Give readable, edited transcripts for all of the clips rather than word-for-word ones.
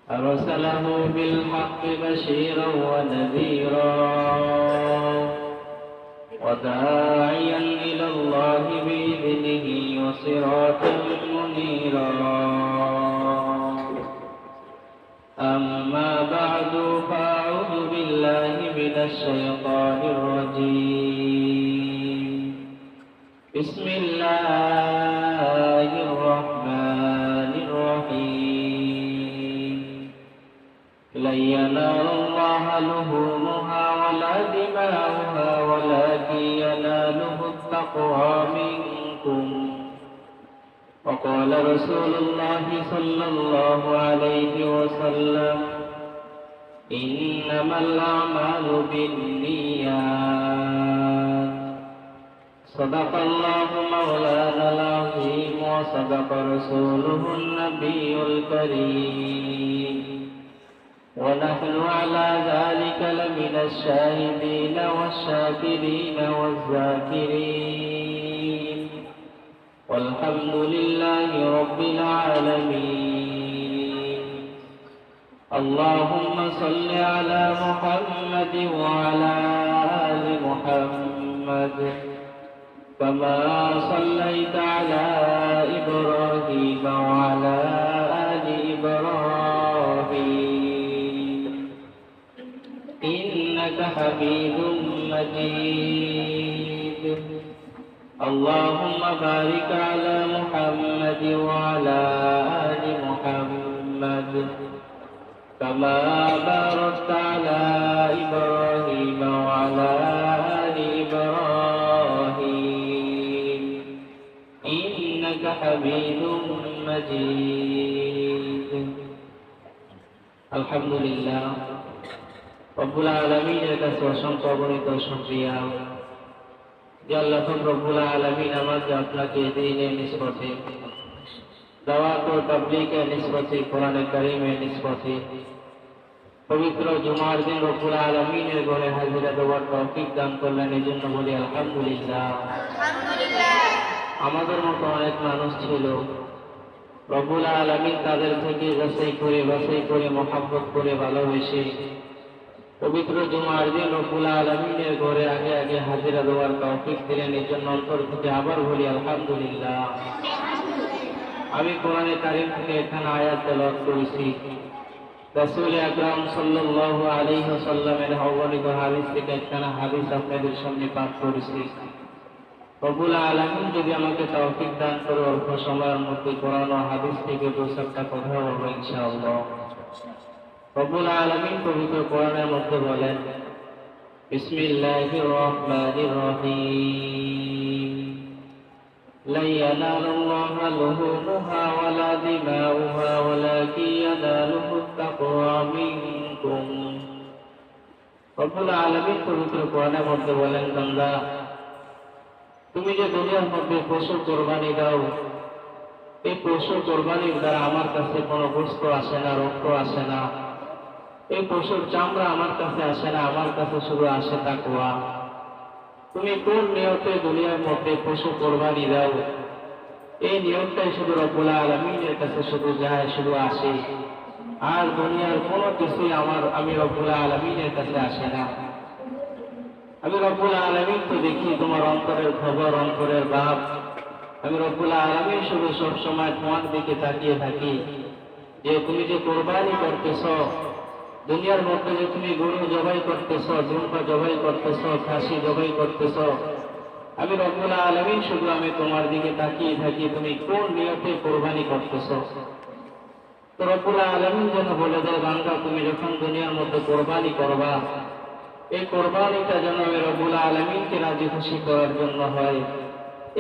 أرسله بالحق بشيرا ونذيرا وداعيا إلى الله بإذنه وسراجا منيرا. أما بعد فأعوذ بالله من الشيطان الرجيم. بسم الله الرحمن الرحيم. لن ينال الله لحومها ولا دماؤها ولكن يناله التقوى منكم. وقال رسول الله صلى الله عليه وسلم: إنما الأعمال بالنيات. صدق الله مولانا العظيم وصدق رسوله النبي الكريم، ونحن على ذلك لمن الشاهدين والشاكرين والذاكرين، والحمد لله رب العالمين. اللهم صل على محمد وعلى آل محمد كما صليت على إبراهيم وعلى آل إبراهيم إنك حميد مجيد. اللهم بارك على محمد وعلى آل محمد كما باركت على إبراهيم وعلى آل إبراهيم إنك حميد مجيد. الحمد لله রব্বুল আলামিনের কাছে অসংখ্য অগণিত শুকরিয়া যে আল্লাহ রব্বুল আলামিন আমাকে আপনাকে দ্বীনের নিসবতে, দাওয়াত ও তাবলীগের নিসবতে, কোরআন কারীমের নিসবতে পবিত্র জুমার দিন রব্বুল আলামিনের ঘরে হাজিরা দেওয়ার তৌফিক দান করলেন। এই জন্য বলি আলহামদুলিল্লাহ। আমাদের মতো অনেক মানুষ ছিল, রব্বুল আলামিন তাদের থেকে বাছাই করে মহব্বত করে ভালোবেসে পবিত্র জুমার দিন রব্বুল আলামিনের ঘরে আগে আগে হাজিরা দেওয়ার তৌফিক দিলেন। এই জন্য অন্তর থেকে আবার বলি আলহামদুলিল্লাহ। আমি কোরআনে কারীম থেকে এখানে আয়াত তেলাওয়াত করেছি। রাসূল আকরাম সাল্লাল্লাহু আলাইহি ওয়াসাল্লামের অগণিত হাদিস থেকে এখানে হাদিস আপনাদের সামনে পাঠ করেছি। রব্বুল আলামিন যদি আমাকে তৌফিক দান করে অল্প সময়ের মধ্যে কোরআন ও হাদিস থেকে দু-চারটা কথা বলবো ইনশাআল্লাহ। রব্বুল আলামিন পবিত্র কোরআনের মধ্যে বলেন: বিসমিল্লাহির রহমানির রহিম। লা ইয়ানালুল্লাহা লুহুমুহা ওয়ালা দিমাউহা ওয়ালাকিন ইয়ানালুহুত তাকওয়া মিনকুম। রব্বুল আলামিন পবিত্র কোরআনের মধ্যে বলেন, বান্দা, তুমি যে দুনিয়ার মধ্যে পশু কোরবানি দাও, এই পশু কোরবানির দ্বারা আমার কাছে কোনো গোশত আসে না, রক্ত আসে না, এই পশুর চামড়া আমার কাছে আসে না, আমার কাছে শুধু আসে তাকওয়া। তুমি কোন নিয়তে দুনিয়ার মধ্যে পশু কোরবানি দাও, এই নিয়তটাই শুধু রব্বুল আলামিনের কাছে শুধু যায়, শুধু আসে। আর দুনিয়ার কোনো কিছুই আমি রব্বুল আলামিনের কাছে আসে না। আমি রব্বুল আলামিন তো দেখি তোমার অন্তরের খবর, অন্তরের ভাব। আমি রব্বুল আলামিন শুধু সবসময় তোমার দিকে তাকিয়ে থাকি যে তুমি যে কোরবানি করতেছ, দুনিয়ার মধ্যে যে তুমি গরু জবাই করতেছ, জুমপা জবাই করতেছ, খাসি জবাই করতেছ, আমি রব্বুল আলামিন শুধু আমি তোমার দিকে তাকিয়ে থাকি তুমি কোন নিয়তে কোরবানি করতেছ। তো রব্বুল আলামিন যেন বলে দেয়, বান্দা, তুমি যখন দুনিয়ার মধ্যে কোরবানি করবা, এই কোরবানিটা যেন আমি রব্বুল আলামিনকে রাজি খুশি করার জন্য হয়।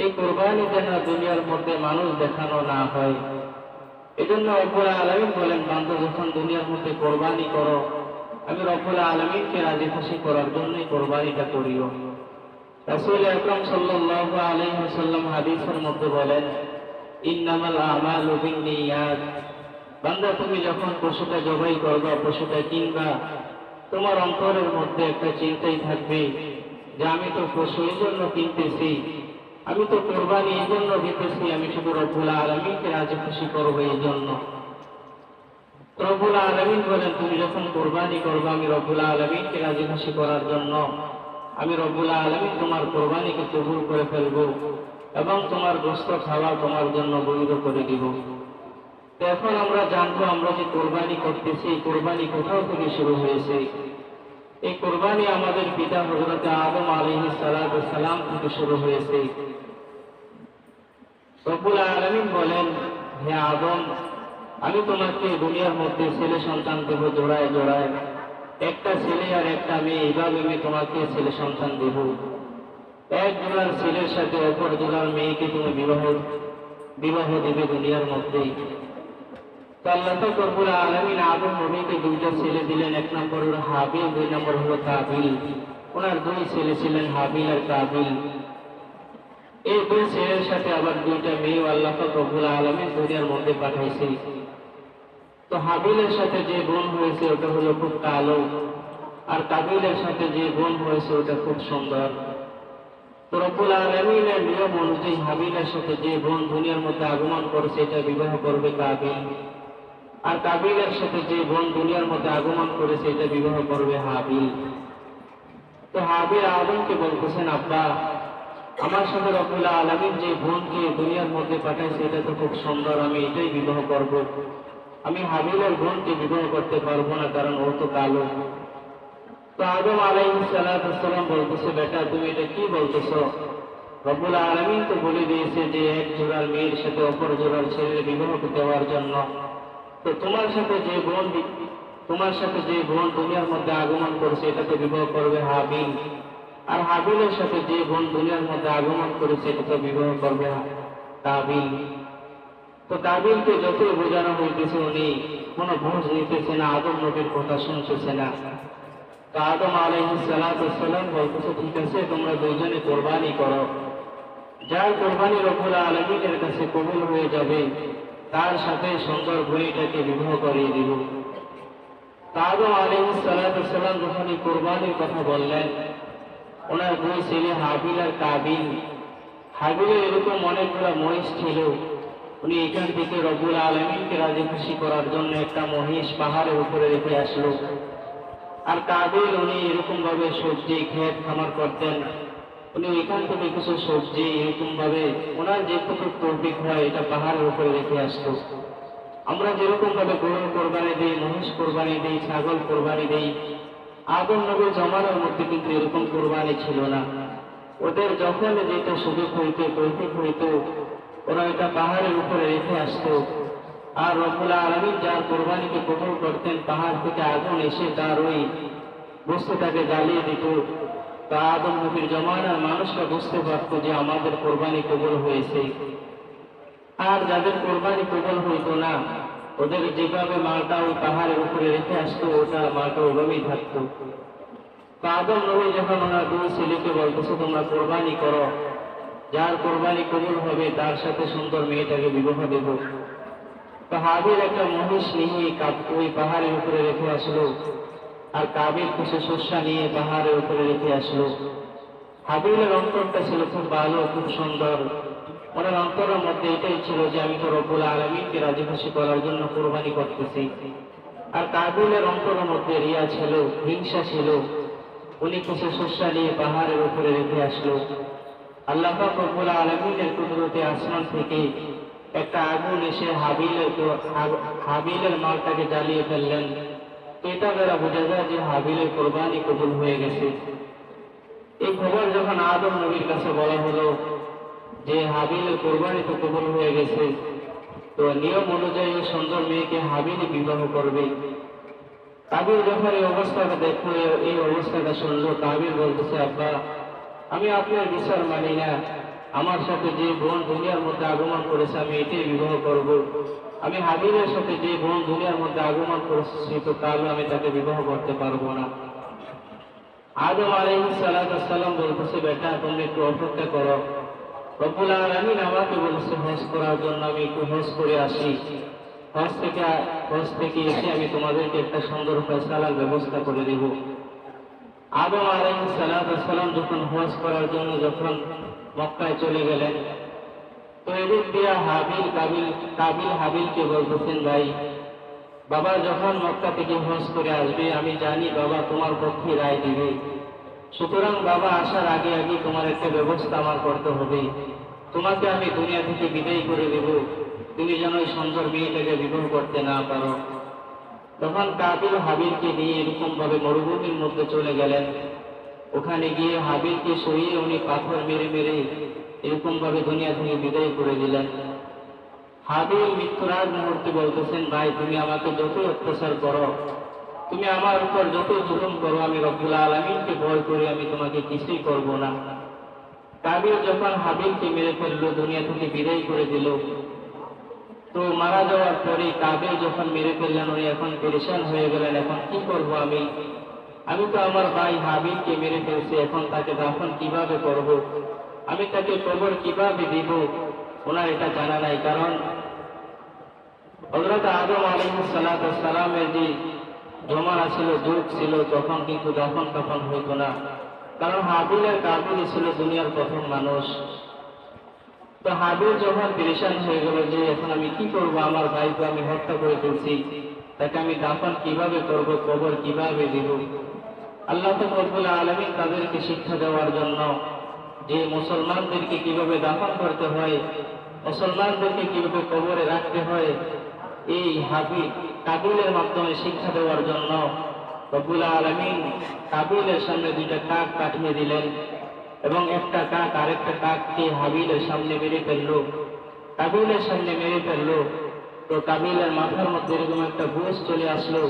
এই কোরবানি যেন দুনিয়ার মধ্যে মানুষ দেখানো না হয়। এজন্য রব্বুল আলামিন বলেন, বান্দা, যখন দুনিয়ার মধ্যে কোরবানি করো, আমি রব্বুল আলামিনকে রাজি খুশি করার জন্যই কোরবানিটা করিও। রাসূল আকরাম সাল্লাল্লাহু আলাইহি ওয়াসাল্লাম হাদিসের মধ্যে বলেন, ইন্নামাল আমালু বিন্নিয়াত। বান্দা, তুমি যখন পশুটা জবাই করবা, পশুটা কিনবা, তোমার অন্তরের মধ্যে একটা চিন্তাই থাকবে যে আমি তো পশু এই জন্য কিনতেছি, আমি তো কোরবানি এই জন্য দিতেছি, আমি শুধু রব্বুল আলামিনকে রাজি খুশি করবো এই জন্য। রব্বুল আলামিন বলেন, তুমি যখন কোরবানি করবে আমি রব্বুল আলামিনকে রাজি খুশি করার জন্য আমি রব্বুল আলামিন তোমার কোরবানিকে কবুল করে ফেলবো এবং তোমার গোশত খাওয়া তোমার জন্য বৈধ করে দিব। তো এখন আমরা জানবো, আমরা যে কোরবানি করতেছি এই কোরবানি কোথাও থেকে শুরু হয়েছে। এই কোরবানি আমাদের পিতা হযরত আদম আলাইহিস সালাতু ওয়াস সালাম থেকে শুরু হয়েছে। রব্বুল আলামিন বলেন, হে আদম, আমি তোমাকে দুনিয়ার মধ্যে ছেলে সন্তান দেব জোড়ায় জোড়ায়, একটা ছেলে আর একটা মেয়ে, এইভাবে আমি তোমাকে ছেলে সন্তান দেব। এক জোড়ার ছেলের সাথে অপর জোড়ার মেয়েকে তুমি বিবাহ দেবে দুনিয়ার মধ্যেই। তো আল্লাহ পাক রব্বুল আলামিন আদম নবীকে দুইটা ছেলে দিলেন, এক নম্বর হলো হাবিল, দুই নম্বর হলো কাবিল। ওনার দুই ছেলে ছিলেন হাবিল আর কাবিল। এই দুই ছেলের সাথে আবার দুইটা মেয়ে আল্লাহ পাক রব্বুল আলামিন দুনিয়ার মধ্যে পাঠাইছে। তো হাবিলের সাথে যে বোন হয়েছে ওটা হলো খুব কালো, আর কাবিলের সাথে যে বোন হয়েছে ওটা খুব সুন্দর। তো রব্বুল আলামিনের নিয়ম অনুযায়ী হাবিলের সাথে যে বোন দুনিয়ার মধ্যে আগমন করেছে এটা বিবাহ করবে কাবিল, আর কাবিলের সাথে যে বোন দুনিয়ার মধ্যে আগমন করেছে এটা বিবাহ করবে হাবিল। তো হাবিল আদমকে বলতেছেন, আব্বা, আমার সাথে রব্বুল আলামিন যে বোনকে দুনিয়ার মধ্যে পাঠাইছে এটা তো খুব সুন্দর, আমি এটাই বিবাহ করব। আমি হাবিলের বোনকে বিবাহ করতে পারবো না, কারণ ও তো কালো। তো আদম আলাইহিস সালাতু ওয়াস সালাম বলতেছে, বেটা তুমি এটা কি বলতেছো? রব্বুল আলামিন তো বলে দিয়েছে যে এক জোড়ার মেয়ের সাথে অপর জোড়ার ছেলের বিবাহ দেওয়ার জন্য। তো তোমার সাথে যে বোন দুনিয়ার মধ্যে আগমন করেছে এটাতে বিবাহ করবে হাবিল, আর হাবিলের সাথে যে বোন দুনিয়ার মধ্যে আগমন করেছে এটাতে বিবাহ করবে কাবিল। তো কাবিলকে যতই বোঝানো হইতেছে উনি কোনো বুঝ নিতেছে না, আদম নবীর কথা শুনতেছে না। তো আদম আলাইহিস সালাতু ওয়াস সালাম বলতেছে, ঠিক আছে, তোমরা দুইজনে কোরবানি করো। যার কোরবানি রব্বুল আলামিনের কাছে কবুল হয়ে যাবে তার সাথে সুন্দর বুড়িটাকে বিবাহ করিয়ে দিব। তো আদম আলাইহিস সালাতু ওয়াস সালাম যখন এই কোরবানির কথা বললেন, ওনার দুই ছেলে হাবিল আর কাবিল, হাবিলের এরকম অনেকগুলো মহিষ ছিল, উনি এখান থেকে রব্বুল আলামিনকে রাজি খুশি করার জন্য একটা মহিষ পাহাড়ের উপরে রেখে আসলো। আর কাবিল উনি এরকম ভাবে সবজি ক্ষেত খামার করতেন, উনি এখান থেকে কিছু সবজি এরকম ভাবে ওনার যেটুকু তৌফিক হয় এটা পাহাড়ের উপরে রেখে আসতো। আমরা যেরকম ভাবে গরু কোরবানি দিই, মহিষ কোরবানি দিই, ছাগল কোরবানি দিই, আদম নবীর জমানার মধ্যে কিন্তু এরকম কোরবানি ছিল না। ওদের যখন যেটা সুযোগ হইতো, তৌফিক হইতো, ওরা এটা পাহাড়ের উপরে রেখে আসতো। আর রব্বুল আলামিন যার কোরবানিকে কবুল করতেন, পাহাড় থেকে আগুন এসে তার ওই বস্তুটাকে জ্বালিয়ে দিত। তা আদম নবীর জমানার মানুষরা বুঝতে পারত যে আমাদের কোরবানি কবুল হয়েছে। আর যাদের কোরবানি কবুল হইতো না, ওদের যেভাবে মালটা ওই পাহাড়ের উপরে রেখে আসতো ওটা মালটা ওভাবেই থাকতো। তা আদম নবী যখন ওনার দুই ছেলেকে বলতেছে তোমরা কোরবানি করো, যার কোরবানি কবুল হবে তার সাথে সুন্দর মেয়েটাকে বিবাহ দেব। তো হাবিল একটা মহিষ নিয়ে ওই পাহাড়ের উপরে রেখে আসলো, আর কাবিল কিছু শস্য নিয়ে পাহাড়ের উপরে রেখে আসলো। হাবিলের অন্তরটা ছিল খুব ভালো, খুব সুন্দর। ওনার অন্তরের মধ্যে এটাই ছিল যে আমি তো রব্বুল আলামিনকে রাজি খুশি করার জন্য কোরবানি করতেছি। আর কাবিলের অন্তরের মধ্যে রিয়া ছিল, হিংসা ছিল। উনি কিছু শস্য নিয়ে পাহাড়ের উপরে রেখে আসলো। আল্লাহ পাক রব্বুল আলামিনের কুদরতে আসমান থেকে একটা আগুন এসে হাবিলের মালটাকে জ্বালিয়ে ফেললেন। তো এটা দ্বারা বোঝা যায় যে হাবিলের কোরবানি কবুল হয়ে গেছে। এই খবর যখন আদম নবীর কাছে বলা হলো যে হাবিলের কোরবানি তো কবুল হয়ে গেছে, তো নিয়ম অনুযায়ী সুন্দর মেয়েকে হাবিল বিবাহ করবে। কাবিল যখন এই অবস্থাটা দেখলো, এই অবস্থাটা শুনলো, কাবিল বলতেছে, আব্বা, আমি আপনার বিচার মানি না। আমার সাথে যে বোন দুনিয়ার মধ্যে আগমন করেছে আমি এটাই বিবাহ করব। আমি হাবিলের সাথে যে বোন দুনিয়ার মধ্যে আগমন করেছি তো কালো আমি তাকে বিবাহ করতে পারবো না। আদম আলাইহিস সালাতু ওয়াস সালাম বলতেছে, বেটা তুমি একটু অপেক্ষা করো। রব্বুল আলামিন আমাকে বলেছে হজ করার জন্য, আমি একটু হজ করে আসি। হজ থেকে এসে আমি তোমাদেরকে একটা সুন্দর ফয়সালার ব্যবস্থা করে দেব। আদম আলাইহিস সালাতু ওয়াস সালাম যখন হজ করার জন্য যখন মক্কায় চলে গেলেন, তো এদিক দিয়ে কাবিল হাবিলকে বলতেছেন, ভাই বাবা যখন মক্কা থেকে হজ করে আসবে আমি জানি বাবা তোমার পক্ষে রায় দিবে, সুতরাং বাবা আসার আগে আগে তোমার একটা ব্যবস্থা আমার করতে হবে। তোমাকে আমি দুনিয়া থেকে বিদায় করে দেব, তুমি যেন ওই সুন্দর মেয়েটাকে বিবাহ করতে না পারো। তখন কাবিল হাবিলকে নিয়ে এরকম ভাবে মরুভূমির মধ্যে চলে গেলেন। ওখানে গিয়ে হাবিলকে সরিয়ে উনি পাথর মেরে মেরে এরকম ভাবে দুনিয়া থেকে বিদায় করে দিলেন। হাবিল মৃত্যুর আগ মুহূর্তে বলতেছেন, ভাই তুমি আমাকে যত অত্যাচার করো, তুমি আমার উপর যত জুলুম করো, আমি রব্বুল আলামিনকে ভয় করে আমি তোমাকে কিছুই করব না। কাবিল যখন হাবিলকে মেরে ফেললো, দুনিয়া থেকে বিদায় করে দিল, তো মারা যাওয়ার পরে কাবিল যখন মেরে ফেললেন উনি এখন পেরেশান হয়ে গেলেন, এখন কি করব আমি? আমি তো আমার ভাই হাবিলকে মেরে ফেলছি, এখন তাকে দাফন কিভাবে করব? আমি তাকে কবর কিভাবে দিব? ওনার এটা জানা নাই, কারণ হযরত আদম আলাইহিস সালামের যে জমানা ছিল, যুগ ছিল, তখন কিন্তু দাফন কাফন হইতো না, কারণ হাবিলের কাবিল ছিল দুনিয়ার প্রথম মানুষ। তো হাবিল যখন পেরেশান হয়ে গেল যে এখন আমি কি করব, আমার ভাইকে আমি হত্যা করে ফেলছি, তাকে আমি দাফন কিভাবে করব, কবর কিভাবে দিব? আল্লাহ রব্বুল আলামিন তাদেরকে শিক্ষা দেওয়ার জন্য যে মুসলমানদেরকে কিভাবে দাফন করতে হয়, মুসলমানদেরকে কিভাবে কবরে রাখতে হয়, এই কাবিলের মাধ্যমে শিক্ষা দেওয়ার জন্য রব্বুল আলামিন কাবিলের সামনে দুইটা কাক পাঠিয়ে দিলেন, এবং একটা কাক আরেকটা কাককে হাবিলের সামনে মেরে ফেললো, কাবিলের সামনে মেরে ফেললো। তো কাবিলের মাথার মধ্যে এরকম একটা বুঝ চলে আসলো,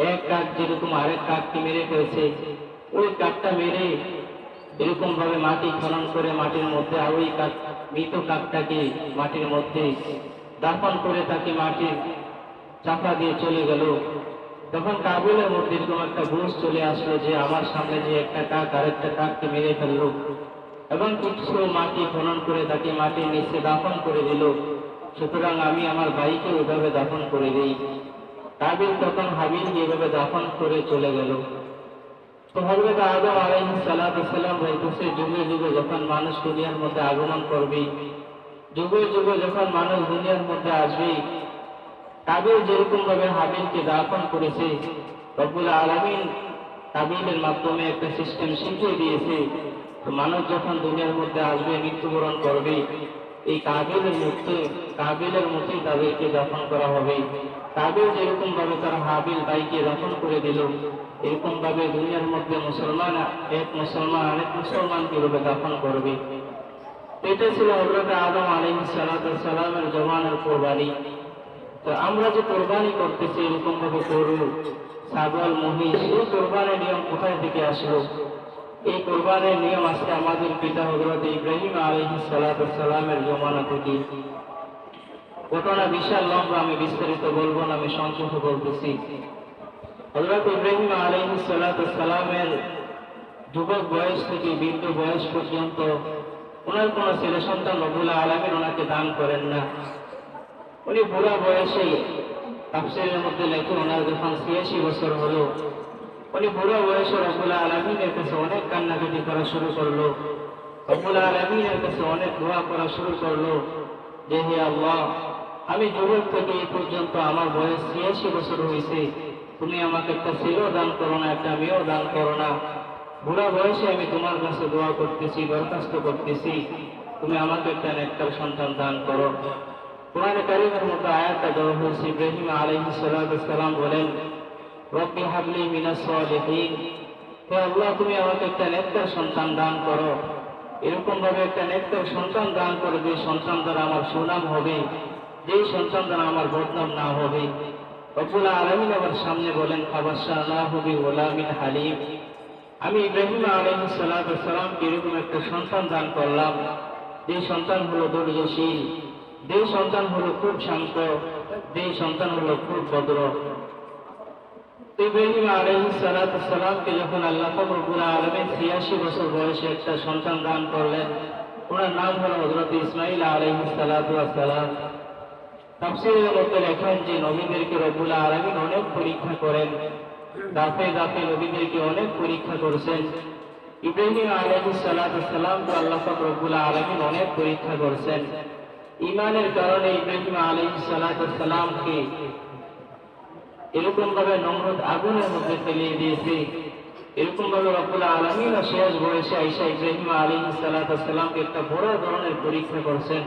এক কাক যেরকম আরেক কাককে মেরে ফেলছে, ওই কাকটা মেরে এরকম ভাবে মাটি খনন করে মাটির মধ্যে আর ওই মৃত কাকটাকে মাটির মধ্যে দাফন করে তাকে মাটির চাপা দিয়ে চলে গেল। তখন কাবিলের মধ্যে এরকম একটা বুঝ চলে আসলো যে আমার সামনে যে একটা কাক আরেকটা কাককে মেরে ফেললো, এবং কিছু মাটি খনন করে তাকে মাটির নিচে দাফন করে দিল, সুতরাং আমি আমার ভাইকে ওইভাবে দাফন করে দিই। কাবিল তখন হাবিলকে এভাবে দাফন করে চলে গেল। তো হযরত আদম আলাইহিস সালাম বলতেছে, যুগে যুগে যখন মানুষ দুনিয়ার মধ্যে আগমন করবে, যুগে যুগে যখন মানুষ দুনিয়ার মধ্যে আসবে, কাবিল যেরকম ভাবে হাবিলকে দাফন করেছে, রব্বুল আলামিন কাবিলের মাধ্যমে একটা সিস্টেম শিখিয়ে দিয়েছে। তো মানুষ যখন দুনিয়ার মধ্যে আসবে, মৃত্যুবরণ করবে, এই কাবিলের মতোই তাদেরকে দাফন করা হবে। কাবিল যেরকম ভাবে তার হাবিল ভাইকে দাফন করে দিল, এরকম ভাবে দুনিয়ার মধ্যে এক মুসলমান আরেক মুসলমানকে এভাবে দাফন করবে। এটা ছিল হযরত আদম আলাইহিস সালামের জমানার কোরবানি। তো আমরা যে কোরবানি করতেছি এরকম ভাবে গরু, ছাগল, মহিষ, এই কোরবানির নিয়ম কোথায় থেকে আসলো? এই কোরবানির নিয়ম আসছে আমাদের পিতা হযরত ইব্রাহিম আলাইহিস সালামের জমানা থেকে। ঘটনা বিশাল লম্বা, আমি বিস্তারিত বলবো না, আমি সংক্ষেপে বলতেছি। হযরত ইব্রাহিম আলাইহিস সালামের যুবক বয়স থেকে বৃদ্ধ বয়স পর্যন্ত ওনার কোন ছেলে সন্তান রব্বুল আলামিন ওনাকে দান করেন না। উনি বুড়া বয়সে, তাফসীরের মধ্যে লেখে ওনার যখন ৮৬ বছর হলো, উনি বুড়া বয়সে রব্বুল আলামিনের কাছে অনেক কান্নাকাটি করা শুরু করলো, রব্বুল আলামিনের কাছে অনেক দোয়া করা শুরু করলো যে হে আল্লাহ, আমি যুবক থেকে এই পর্যন্ত আমার বয়স ৮৬ বছর হয়েছে, তুমি আমাকে একটা ছেলেও দান করো না, একটা মেয়েও দান করো না। বুড়া বয়সে আমি তোমার কাছে দোয়া করতেছি, দরখাস্ত করতেছি, তুমি আমাকে একটা নেককার সন্তান দান করো। কোরআনে কারীমের মধ্যে আয়াতটা দেওয়া হয়েছে, ইব্রাহিম আলাইহিস সালাম বলেন, রব্বি হাবলি মিনাস সালিহিন, হে আল্লাহ তুমি আমাকে একটা নেককার সন্তান দান করো। এরকম ভাবে একটা নেককার সন্তান দান করো যে সন্তান দ্বারা আমার সুনাম হবে, যেই সন্তান দ্বারা আমার বদনাম না হবে। রব্বুল আলামিন আবার সামনে বলেন, ফাবাশশারনাহু বিগুলামিন হালিম, আমি ইব্রাহিম আলাইহিস সালামকে এরকম একটা সন্তান দান করলাম, যে সন্তান হলো ধৈর্যশীল, যে সন্তান হলো খুব শান্ত, যে সন্তান হলো খুব ভদ্র। ইব্রাহিম আলাইহিস সালামকে যখন আল্লাহ রব্বুল আলামিন ৮৬ বছর বয়সে একটা সন্তান দান করলেন, ওনার নাম হলো হযরত ইসমাঈল আলাইহিস সালাম। তাফসীরের মধ্যে লেখেন যে নবীদেরকে রব্বুল আলামিন অনেক পরীক্ষা করেন, দাফে দাফে নবীদেরকে অনেক পরীক্ষা করেছেন। ইব্রাহিম আলাইহিস সালামকে আল্লাহ রব্বুল আলামিন অনেক পরীক্ষা করেছেন। ঈমানের কারণে ইব্রাহিম আলাইহিস সালামকে এরকম ভাবে নমরুদ আগুনের মধ্যে ফেলিয়ে দিয়েছে। এরকম ভাবে রব্বুল আলামিন শেষ বয়সে আয়েশা ইব্রাহিম আলাইহিস সালামকে একটা বড় ধরনের পরীক্ষা করছেন।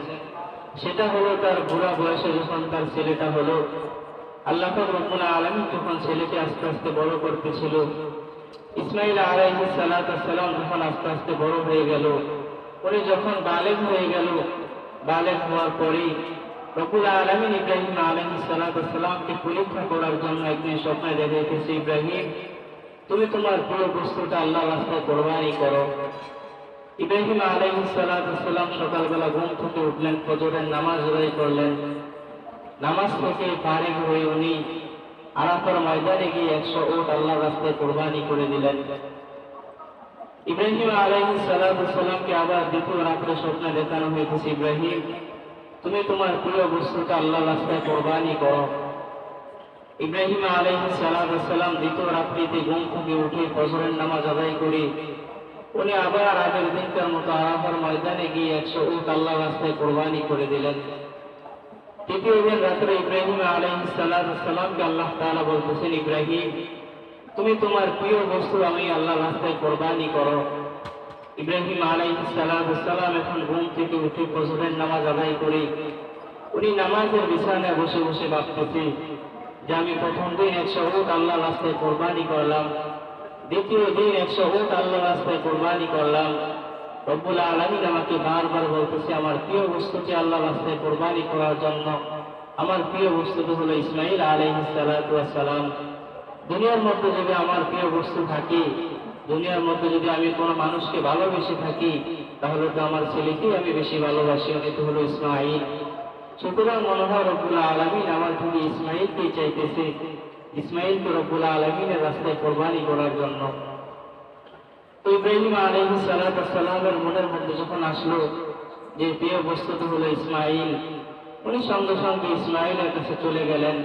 সেটা হলো তার বুড়া বয়সে যখন তার ছেলেটা হলো, আল্লাহ পাক রব্বুল আলামিন যখন ছেলেকে আস্তে আস্তে বড় করতেছিল, ইসমাইল আলাইহিস সালাম যখন আস্তে আস্তে বড় হয়ে গেল, উনি যখন বালেগ হয়ে গেল, বালেগ হওয়ার পরেই রব্বুল আলামিন ইব্রাহিম আলাইহিস সালামকে পরীক্ষা করার জন্য একদিন স্বপ্নে দেখাইতেছে, ইব্রাহিম তুমি তোমার প্রিয় বস্তুটা আল্লাহর রাস্তায় কোরবানি করো। ইব্রাহিম আলাইহিস সালাম সকালবেলা ঘুম থেকে উঠলেন, ফজরের নামাজ আদায় করলেন। নামাজ থেকে ফারিগ হয়ে উনি আরাফার ময়দানে গিয়ে 100 উট আল্লাহর রাস্তায় কোরবানি করে দিলেন। ইব্রাহিম আলাইহিস সালামকে আবার দ্বিতীয় রাত্রে স্বপ্নে দেখানো হয়েছে, ইব্রাহিম তুমি তোমার প্রিয় বস্তুটা আল্লাহর রাস্তায় কোরবানি করো। ইব্রাহিম আলাইহিস সালাম দ্বিতীয় রাত্রিতে ঘুম থেকে উঠে ফজরের নামাজ আদায় করে উনি আবার আগের দিনকার মতো আরাফার ময়দানে গিয়ে 100 উট আল্লাহর রাস্তায় কোরবানি করে দিলেন। তৃতীয় দিন রাত্রে ইব্রাহিম আলাইহিস সালামকে আল্লাহ তাআলা বলতেছেন, ইব্রাহিম তুমি তোমার প্রিয় বস্তু আমি আল্লাহর রাস্তায় কোরবানি করো। ইব্রাহিম আলাইহিস সালাম এখন ঘুম থেকে উঠে ফজরের নামাজ আদায় করে উনি নামাজের বিছানায় বসে বসে ভাবতেছে যে আমি প্রথম দিন 100 উট আল্লাহর রাস্তায় কোরবানি করলাম, দ্বিতীয় দিন 100 উট আল্লাহর রাস্তায় কোরবানি করলাম। রব্বুল আলামিন আমাকে বারবার বলতেছে আমার প্রিয় বস্তুকে আল্লাহর রাস্তায় কোরবানি করার জন্য। আমার প্রিয় বস্তুটি হলো ইসমাইল আলাইহিস সালাম। দুনিয়ার মধ্যে যদি আমার প্রিয় বস্তু থাকে, দুনিয়ার মধ্যে যদি আমি কোনো মানুষকে ভালোবেসে থাকি, তাহলে তো আমার ছেলেকেই আমি বেশি ভালোবাসি, এটি হলো ইসমাইল। সুতরাং মনে হয় রব্বুল আলামিন আমার থেকে ইসমাইলকেই চাইতেছে, ইসমাইলকে রব্বুল আলামিনের রাস্তায় কোরবানি করার জন্য। তো ইব্রাহিম আলাইহিস সালামের মনের মধ্যে যখন আসলো যে প্রিয় বস্তুটি হলো ইসমাইল, উনি সঙ্গে সঙ্গে ইসমাইলের কাছে চলে গেলেন,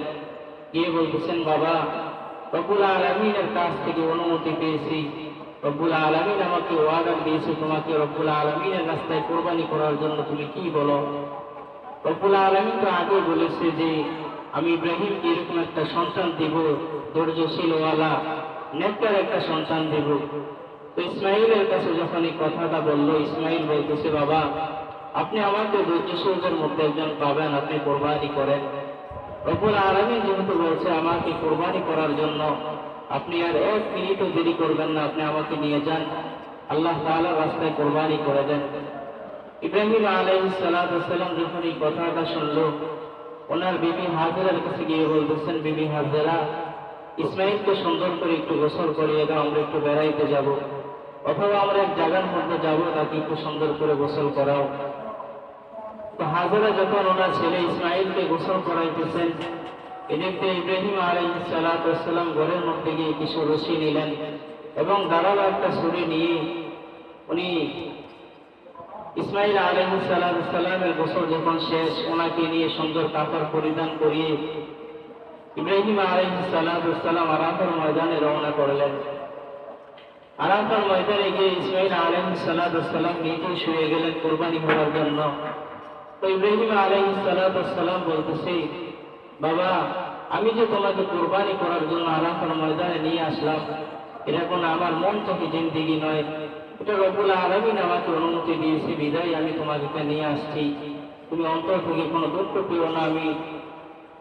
গিয়ে বলতেছেন, বাবা রব্বুল আলামিনের কাছ থেকে অনুমতি পেয়েছি, রব্বুল আলামিন আমাকে ওয়াদা দিয়েছে তোমাকে রব্বুল আলামিনের রাস্তায় কোরবানি করার জন্য, তুমি কি বলো? রব্বুল আলামিন তো আগে বলেছে যে আমি ইব্রাহিমকে এরকম একটা সন্তান দিব, ধৈর্যশীলওয়ালা নেককার একটা সন্তান দেব। তো ইসমাইলের কাছে যখন এই কথাটা বললো, ইসমাইল বলতেছে, বাবা আপনি আমাকে ধৈর্যশীলদের মধ্যে একজন পাবেন, আপনি কোরবানি করেন। রব্বুল আলামিন যেহেতু বলছে আমাকে কোরবানি করার জন্য, আপনি আর 1 মিনিটও দেরি করবেন না, আপনি আমাকে নিয়ে যান, আল্লাহ তাআলার রাস্তায় কোরবানি করে দেন। ইব্রাহিম আলাইহিস সালাম যখন এই কথাটা শুনলো, ওনার বিবি হাজেরার কাছে গিয়ে বলতেছেন, বিবি হাজেরা ইসমাইলকে সুন্দর করে একটু গোসল করিয়ে দাও, আমরা একটু বেড়াইতে যাব, অথবা আমরা এক জায়গার মধ্যে যাবো, তাকে একটু সুন্দর করে গোসল করাও। তো হাজেরা যখন ওনার ছেলে ইসমাইলকে গোসল করাইতেছেন, এদিকে ইব্রাহিম আলাইহিস সালাম ঘরের মধ্যে গিয়ে কিছু রশি নিলেন এবং ধারালো একটা ছুরি নিয়ে উনি ইসমাইল আলাইহিস সালামের গোসল যখন শেষ, ওনাকে নিয়ে সুন্দর কাপড় পরিধান করিয়ে ইব্রাহিম আলাইহিস সালাম আরাফার ময়দানে রওনা করলেন। আরাফার ময়দানে গিয়ে ইসমাইল আলাইহিস সালাম নিজেই শুয়ে গেলেন কোরবানি করার জন্য। তো ইব্রাহিম আলাইহিস সালাম বলতেছে, বাবা আমি যে তোমাকে কোরবানি করার জন্য আরাফার ময়দানে নিয়ে আসলাম, এটা কোনো আমার মন থেকে জিন্দেগি নয়, এটা রব্বুল আলামিন আমাকে অনুমতি দিয়েছে বিদায় আমি তোমাকে নিয়ে আসছি, তুমি অন্তর থেকে কোনো দুঃখ পেও না,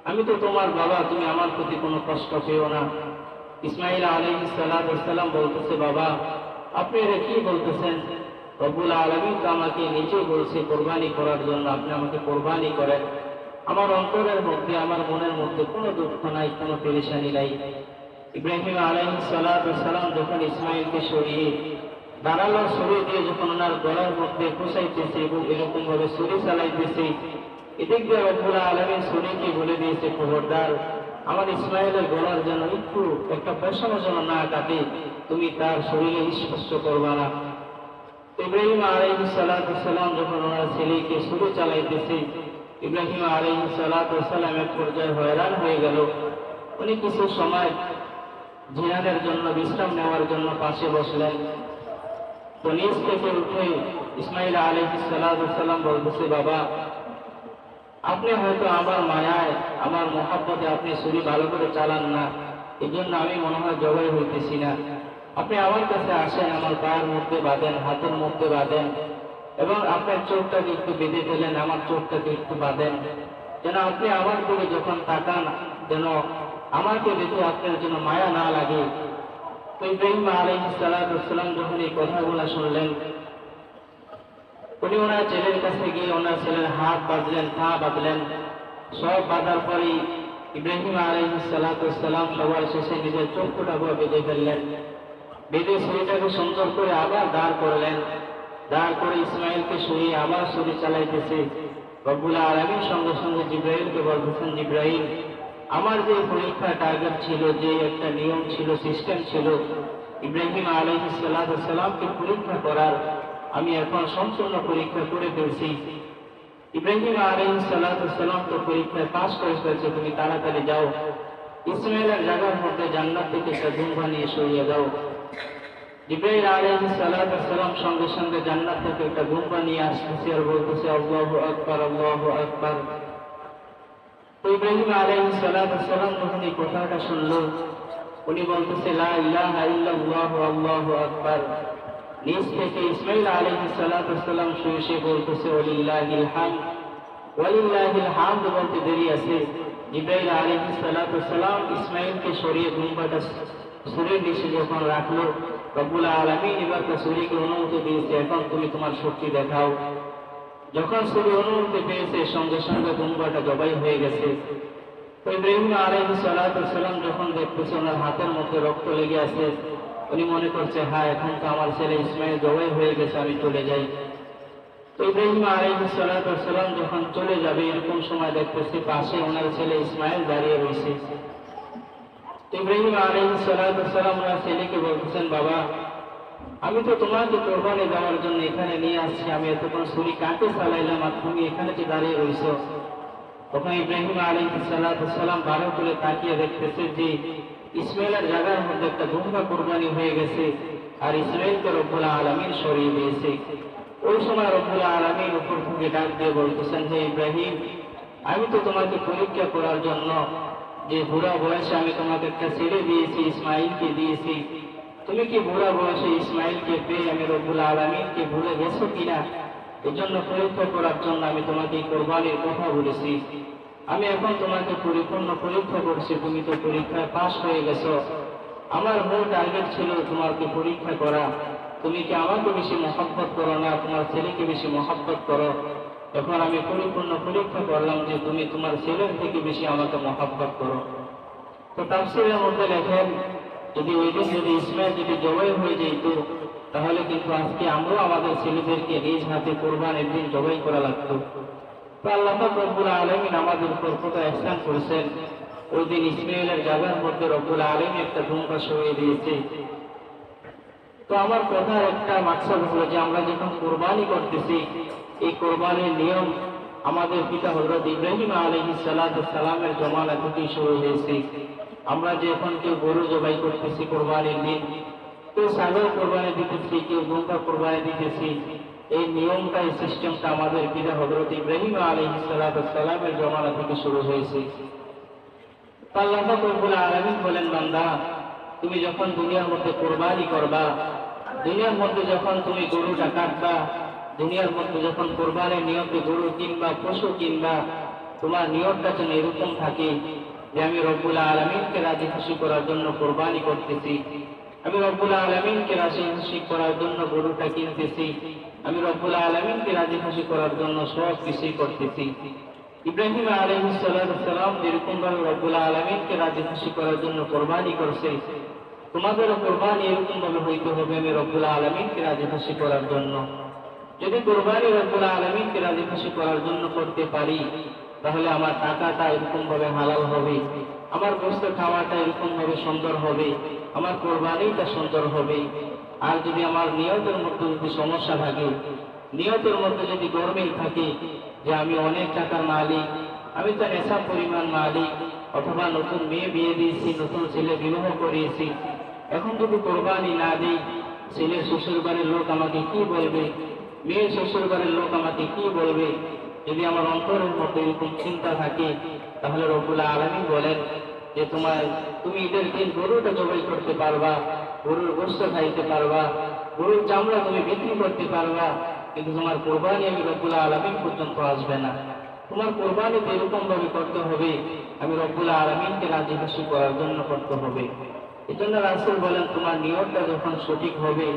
আমি তো তোমার বাবা, তুমি আমার প্রতি কোনো কষ্ট পেও না। ইসমাইল আলাইহিস সালাম বলতেছে, বাবা আপনি এটা কি বলতেছেন? রব্বুল আলামিন তো আমাকে নিজে বলছে কোরবানি করার জন্য, আপনি আমাকে কোরবানি করেন, আমার অন্তরের মধ্যে আমার মনের মধ্যে কোনো দুঃখ নাই, কোনো পেরেশানি নাই। ইব্রাহিম আলাইহিস সালাম যখন ইসমাইলকে সরিয়ে ধারালো ছুরি দিয়ে যখন ওনার গলার মধ্যে খুঁচাইতেছে এবং এরকম ভাবে ছুরি চালাইতেছে, এদিক দিয়ে রব্বুল আলামিন ছুরিকে বলে দিয়েছে, খবরদার আমার ইসমাইলের গলার যেন একটু একটা পশম যেন না কাটে, তুমি তার শরীরে স্পর্শ করবা না। ইব্রাহিম আলাইহিস সালাম যখন ওনার ছেলেকে ছুরি চালাইতেছে, ইব্রাহিম আলাইহিস সালাম এক পর্যায়ে হয়রান হয়ে গেল। উনি কিছু সময় জিরানের জন্য বিশ্রাম নেওয়ার জন্য পাশে বসলেন। তো নিজ থেকে উঠে ইসমাইল আলাইহিস সালাম বলতেছে, বাবা আপনি হয়তো আমার মায়ায়, আমার মহাব্বতে আপনি ছুরি ভালো করে চালান না, এই জন্য আমি মনে হয় জবাই হইতেছি না। আপনি আমার কাছে আসেন, আমার পায়ের মধ্যে বাঁধেন, হাতের মধ্যে বাঁধেন, এবং আপনার চোখটাকে একটু বেঁধে ফেলেন, আমার চোখটাকে একটু বাঁধেন, যেন আপনি আমার দিকে যখন তাকান, যেন আমাকে দেখে আপনার যেন মায়া না লাগে। তো ইব্রাহিম আলাইহিস সালাম যখন এই কথাগুলো শুনলেন, উনি ওনার ছেলের কাছে গিয়ে ওনার ছেলের হাত বাঁধলেন, পা বাঁধলেন। সব বাঁধার পরেই ইব্রাহিম আলাইহিস সালাম সবার শেষে নিজের চক্ষুটাকে বেঁধে ফেললেন। বেঁধে ছুরিটাকে সুন্দর করে আবার দাঁড় করলেন। দাঁড় করে ইসমাইলকে সরিয়ে আবার ছুরি চালাইতেছে। রব্বুল আলামিন সঙ্গে সঙ্গে জিব্রাইলকে বলতেছেন, জিব্রাইল, আমার যে পরীক্ষা টার্গেট ছিল, যে একটা নিয়ম ছিল, সিস্টেম ছিল ইব্রাহিম আলাইহিস সালামকে পরীক্ষা করার, আমি এখন সম্পূর্ণ পরীক্ষা করে ফেলছি। ইব্রাহিম আলাইহিস সালাম তো পরীক্ষায় পাস করে ফেলছে, তুমি তাড়াতাড়ি যাও, ইসমাইলের জায়গার মধ্যে জান্নাত থেকে একটা ধূমা নিয়ে সরিয়ে দাও। জিব্রাইল আলাইহিস সালাম সঙ্গে সঙ্গে জান্নাত থেকে একটা ধূমা নিয়ে আসতেছে আর বলতেছে, আল্লাহু আকবার, আল্লাহু আকবার। তো ইব্রাহিম আলাইহিস সালাম যখন এই কথাটা শুনল, উনি বলতেছে, লা ইলাহা ইল্লাল্লাহু আল্লাহু আকবার। নিজ থেকে ইসমাইল আলাইহিস সালাম শুয়ে বলতেছে, ওয়ালিল্লাহিল হামদ, ওয়ালিল্লাহিল হামদ বলতে দেরি আছে। জিব্রাইল আলাইহিস সালাম ইসমাইলকে সরিয়ে ধূমপাটা ছুরির নিচে যখন রাখলো, রব্বুল আলামিন এবার ছুরিকে অনুমতি দিয়েছে, এখন তুমি তোমার শক্তি দেখাও। যখন ছুরি অনুমতি পেয়েছে, সঙ্গে সঙ্গে ধূমপাটা জবাই হয়ে গেছে। তো ইব্রাহিম আলাইহিস সালাম যখন দেখতেছে ওনার হাতের মধ্যে রক্ত লেগে আছে, উনি মনে করছে, হ্যাঁ, এখন তো আমার ছেলে ইসমাইল জবাই হয়ে গেছে, আমি চলে যাই। তো ইব্রাহিম আলাইহিস সালাম যখন চলে যাবে, এরকম সময় দেখতেছে পাশে ওনার ছেলে ইসমাইল দাঁড়িয়ে রয়েছে। তো ইব্রাহিম আলাইহিস সালাম ওনার ছেলেকে বলতেছেন, বাবা, আমি তো তোমাকে কোরবানি দেওয়ার জন্য এখানে নিয়ে আসছি, আমি এতক্ষণ ছুরি কাকে চালাইলাম আর তুমি এখানে যে দাঁড়িয়ে রয়েছ। তখন ইব্রাহিম আলাইহিস সালাম ভালো করে তাকিয়ে দেখতেছে যে ইসমাইলের জায়গার মধ্যে একটা ধূমা কোরবানি হয়ে গেছে, আর ইসমাইলকে রব্বুল আলামিন সরিয়ে দিয়েছে। ওই সময় রব্বুল আলামিন উপর থেকে ডাক দিয়ে বলতেছেন, হে ইব্রাহিম, আমি তো তোমাকে পরীক্ষা করার জন্য যে বুড়া বয়সে আমি তোমাকে একটা ছেলে দিয়েছি, ইসমাইলকে দিয়েছি, তুমি কি বুড়া বয়সে ইসমাইলকে পেয়ে আমি রব্বুল আলামিনকে ভুলে গেছো কিনা, এই জন্য পরীক্ষা করার জন্য আমি তোমাকে কোরবানির কথা বলেছি। আমি এখন তোমাকে পরিপূর্ণ পরীক্ষা করছি, তুমি তো পরীক্ষায় পাশ হয়ে গেছো। আমার মূল টার্গেট ছিল তোমাকে পরীক্ষা করা, তুমি কি আমাকে বেশি মহব্বত করো না তোমার ছেলেকে বেশি মহব্বত করো। এখন আমি পরিপূর্ণ পরীক্ষা করলাম যে তুমি তোমার ছেলের থেকে বেশি আমাকে মহব্বত করো। তো তাফসীরের মধ্যে লেখেন, যদি ওই দিন যদি ইসমাইল যদি জবাই হয়ে যেত, তাহলে কিন্তু আজকে আমরাও আমাদের ছেলেদেরকে নিজ হাতে কোরবানির দিন জবাই করা লাগতো। তো আল্লাহ রব্বুল আলামিন আমাদের উপর কত ইহসান করেছেন, ওই দিন ইসমাইলের জায়গার মধ্যে রব্বুল আলামিন একটা ধূমা সরিয়ে দিয়েছে। তো আমার কথার একটা মাকসাদ হলো যে আমরা যখন কোরবানি করতেছি, এই কোরবানির নিয়ম আমাদের পিতা হযরত ইব্রাহিম আলাইহিস সালামের জমানা থেকেই শুরু হয়েছে। আমরা যে এখন কেউ গরু জবাই করতেছি কোরবানির দিন, কেউ ছাগল কোরবানি দিতেছি, কেউ ধূমা কোরবানি দিতেছি, এই নিয়মটা, এই সিস্টেমটা আমাদের পিতা হযরত ইব্রাহিম আলাইহিস সালামের জমানা থেকে শুরু হয়েছে। আল্লাহ রব্বুল আলামিন বলেন, বান্দা, তুমি যখন দুনিয়ার মধ্যে কোরবানি করবা, দুনিয়ার মধ্যে যখন তুমি গরুটা কাটবা, দুনিয়ার মধ্যে যখন কোরবানির নিয়তে গরু কিনবা, পশু কিনবা, তোমার নিয়তটা যেন এরকম থাকে যে আমি রব্বুল আলামিনকে রাজি খুশি করার জন্য কোরবানি করতেছি, আমি রব্বুল আলামিনকে রাজি খুশি করার জন্য গরুটা কিনতেছি, আমি রব্বুল আলামিনকে রাজি খুশি করার জন্য সব কিছুই করতেছি। ইব্রাহিম আলাইহিস সালাম যেরকম ভাবে রব্বুল আলামিনকে রাজি খুশি করার জন্য কোরবানি করছে, তোমাদেরও কোরবানি এরকম ভাবে হইতে হবে আমি রব্বুল আলামিনকে রাজি খুশি করার জন্য। যদি কোরবানি রব্বুল আলামিনকে রাজি খুশি করার জন্য করতে পারি, তাহলে আমার টাকাটা এরকম ভাবে হালাল হবে, আমার গোশত খাওয়াটা এরকম ভাবে সুন্দর হবে, আমার কোরবানিটা সুন্দর হবে। আর যদি আমার নিয়তের মধ্যে যদি সমস্যা থাকে, নিয়তের মধ্যে যদি গরমিল থাকে যে আমি অনেক টাকার মালিক, আমি তো নেশা পরিমাণ মালিক, অথবা নতুন মেয়ে বিয়ে দিয়েছি, নতুন ছেলে বিবাহ করিয়েছি, এখন যদি কোরবানি না দিই, ছেলের শ্বশুর বাড়ির লোক আমাকে কি বলবে, মেয়ের শ্বশুর বাড়ির লোক আমাকে কি বলবে, যদি আমার অন্তরের মধ্যে এরকম চিন্তা থাকে, তাহলে রব্বুল আলামিন বলেন যে তুমি ঈদের দিন গরুটা জবাই করতে পারবা, গরুর গোশত খাইতে পারবা, গরুর চামড়া তুমি বিক্রি করতে পারবা, কিন্তু তোমার কোরবানি আমি রব্বুল আলামিন পর্যন্ত আসবে না। তোমার কোরবানি তো এরকম ভাবে করতে হবে, আমি রব্বুল আলামিনকে রাজি খুশি করার জন্য করতে হবে। এই জন্য রাসূল বলেন, তোমার নিয়তটা যখন সঠিক হবে,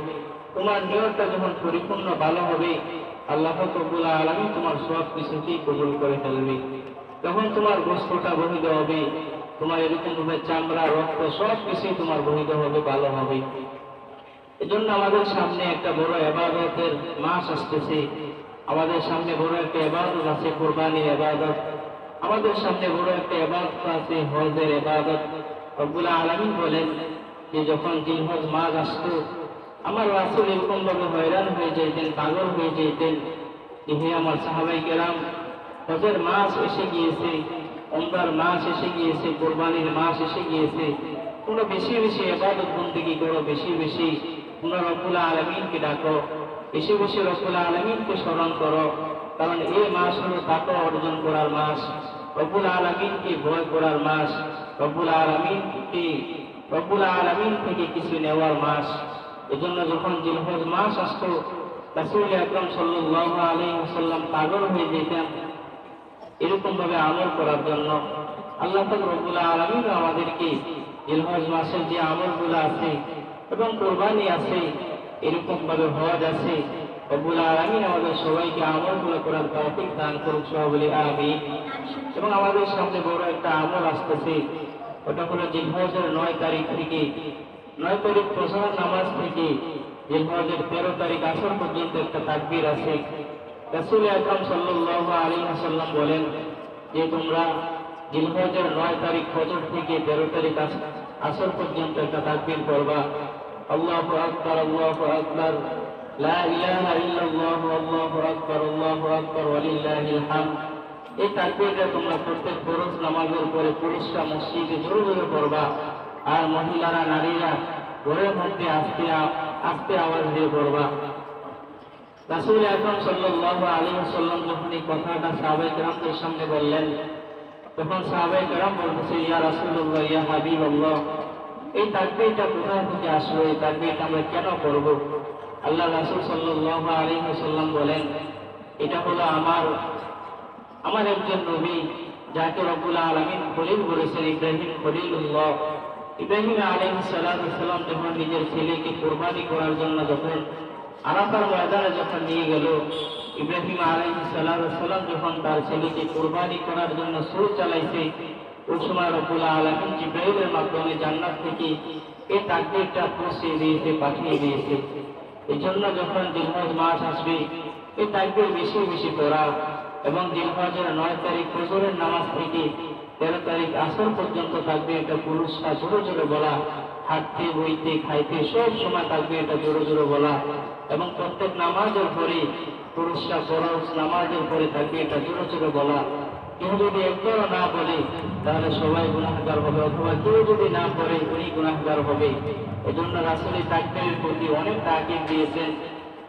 তোমার নিয়তটা যখন পরিপূর্ণ ভালো হবে, আল্লাহ রব্বুল আলামিন তোমার সব কিছুকেই কবুল করে ফেলবে। তখন তোমার গোশতটা বহিত হবে, তোমার এরকম ভাবে চামড়া রক্ত সব কিছুই তোমার বহিত হবে, ভালো হবে। এজন্য আমাদের সামনে একটা বড় ইবাদতের মাস আসতেছে, আমাদের সামনে বড় একটা ইবাদত আছে, কুরবানির ইবাদত। আমাদের সামনে বড় একটা ইবাদত আছে, হজের ইবাদত। রব্বুল আলামিন বলেন যে যখন জিলহজ মাস আসতো, আমার রাসূল এরকম ভাবে হয়রান হয়ে যেতেন, পাগল হয়ে যেতেন যে হে আমার সাহাবায়ে কেরাম, হজের মাস এসে গিয়েছে, উমরার মাস এসে গিয়েছে, কুরবানির মাস এসে গিয়েছে, তোমরা বেশি বেশি ইবাদত বন্দেগী করো, বেশি বেশি তোমরা রব্বুল আলামিনকে ডাকো, বেশি বেশি রব্বুল আলামিনকে স্মরণ করো, কারণ এই মাস হলো তাকওয়া অর্জন করার মাস, রব্বুল আলামিনকে ভয় করার মাস, রব্বুল আলামিন থেকে কিছু নেওয়ার মাস। এজন্য যখন জিলহজ মাস আসতো, রাসূল আকরাম সাল্লাল্লাহু আলাইহি ওয়াসাল্লাম পাগল হয়ে যেতেন এরকম ভাবে আমল করার জন্য। আল্লাহ পাক রব্বুল আলামিন আমাদেরকে জিলহজ মাসের যে আমলগুলো আছে এবং কোরবানি আছে, এরকম ভাবে হজ আছে, রব্বুল আলামিন আমাদের সবাইকে আমলগুলো করার তৌফিক দান করুক, সবাই বলি আমিন। এবং আমাদের সামনে বড় একটা আমল আসতেছে, ওটা হলো জিলহজের 9 তারিখ থেকে, 9 তারিখ ফজর নামাজ থেকে জিলহজের 13 তারিখ আসর পর্যন্ত একটা তাকবীর আছে। রাসূল আকরাম সাল্লাল্লাহু আলাইহি ওয়াসাল্লাম বলেন যে তোমরা জিলহজের 9 তারিখ ফজর থেকে 13 তারিখ আসর পর্যন্ত একটা তাকবীর করবা, আল্লাহু আকবার, আল্লাহু আকবার, লা ইলাহা ইল্লাল্লাহ, আল্লাহু আকবার, আল্লাহু আকবার, ওয়ালিল্লাহিল হামদ। এই তাকবীরটা তোমরা প্রত্যেক ফরজ নামাজের পরে পুরুষরা মসজিদে জোরে জোরে পড়বা, আর মহিলারা নারীরা ঘরের মধ্যে আস্তে আস্তে আওয়াজ দিয়ে পড়বা। রাসূল আকরাম সাল্লাল্লাহু আলাইহি ওয়াসাল্লাম যখন এই কথাটা সাহাবায়ে কেরামদের সামনে বললেন, তখন সাহাবায়ে কেরাম বলতেছে, ইয়া রাসূলুল্লাহ, ইয়া হাবিবাল্লাহ, এই তাকবীরটা কোথা থেকে আসলো, এই তাকবীরটা আমরা কেন করব? আল্লাহ রাসূল সাল্লাল্লাহু আলাইহি ওয়াসাল্লাম বলেন, এটা হলো আমার একজন নবী, যাকে রব্বুল আলামিন খলিল বলেছেন, ইব্রাহিম খলিলুল্লাহ। ইব্রাহিম আলাইহিস সালাম যখন নিজের ছেলেকে কুরবানি করার জন্য যখন আরাফার ময়দানে যখন নিয়ে গেল, ইব্রাহিম আলাইহিস সালাম যখন তার ছেলেকে কুরবানি করার জন্য সুর চালাইছে, ওই সময় রব্বুল আলামিন জিবরাইলের মাধ্যমে জান্নাত থেকে এই তাকবীরটা পৌঁছে দিয়েছে, পাঠিয়ে দিয়েছে। এই জন্য যখন জিলহজ মাস আসবে, এই তাকবীর বেশি বেশি পড়া, এবং জিলহজের 9 তারিখ ফজরের নামাজ থেকে 13 তারিখ আসর পর্যন্ত তাকবীরটা পুরুষরা জোরে জোরে বলা, হাঁটতে বইতে খাইতে সব সময় তাকবীরটা জোরে জোরে বলা, এবং প্রত্যেক নামাজের পরে পুরুষরা ফরজ নামাজের পরে তাকবীরটা জোরে জোরে বলা। কেউ যদি একবারও না বলে তাহলে সবাই গুনাহগার হবে, অথবা কেউ যদি না পড়ে উনি গুনাহগার হবে। এজন্য রাসূল তাকবীরের প্রতি অনেক তাকিদ দিয়েছেন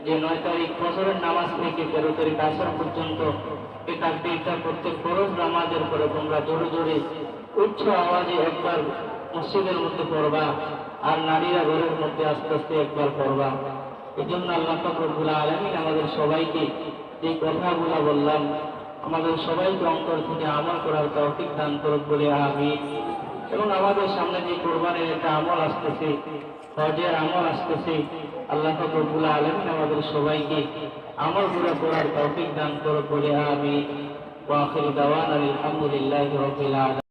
যে 9 তারিখ ফজরের নামাজ থেকে 13 তারিখ আসর পর্যন্ত এই তাকবীরটা প্রত্যেক ফরজ নামাজের পরে তোমরা জোরে জোরে উচ্চ আওয়াজে একবার মসজিদের মধ্যে পড়বা, আর নারীরা ঘরের মধ্যে আস্তে আস্তে একবার পড়বা। এই জন্য আল্লাহ পাক রব্বুল আলামিন আমাদের সবাইকে যে কথাগুলো বললাম, আমাদের সবাইকে অন্তর থেকে আমল করার তৌফিক দান করুক বলে আমিন। এবং আমাদের সামনে যে কোরবানির একটা আমল আসতেছে, হজের আমল আসতেছে, আল্লাহ পাক রব্বুল আলামিন আমাদের সবাইকে আমল করার তৌফিক দান করুক বলে আমিন। ওয়া আখিরু দাওয়ানা আলহামদুলিল্লাহি রাব্বিল আলামিন।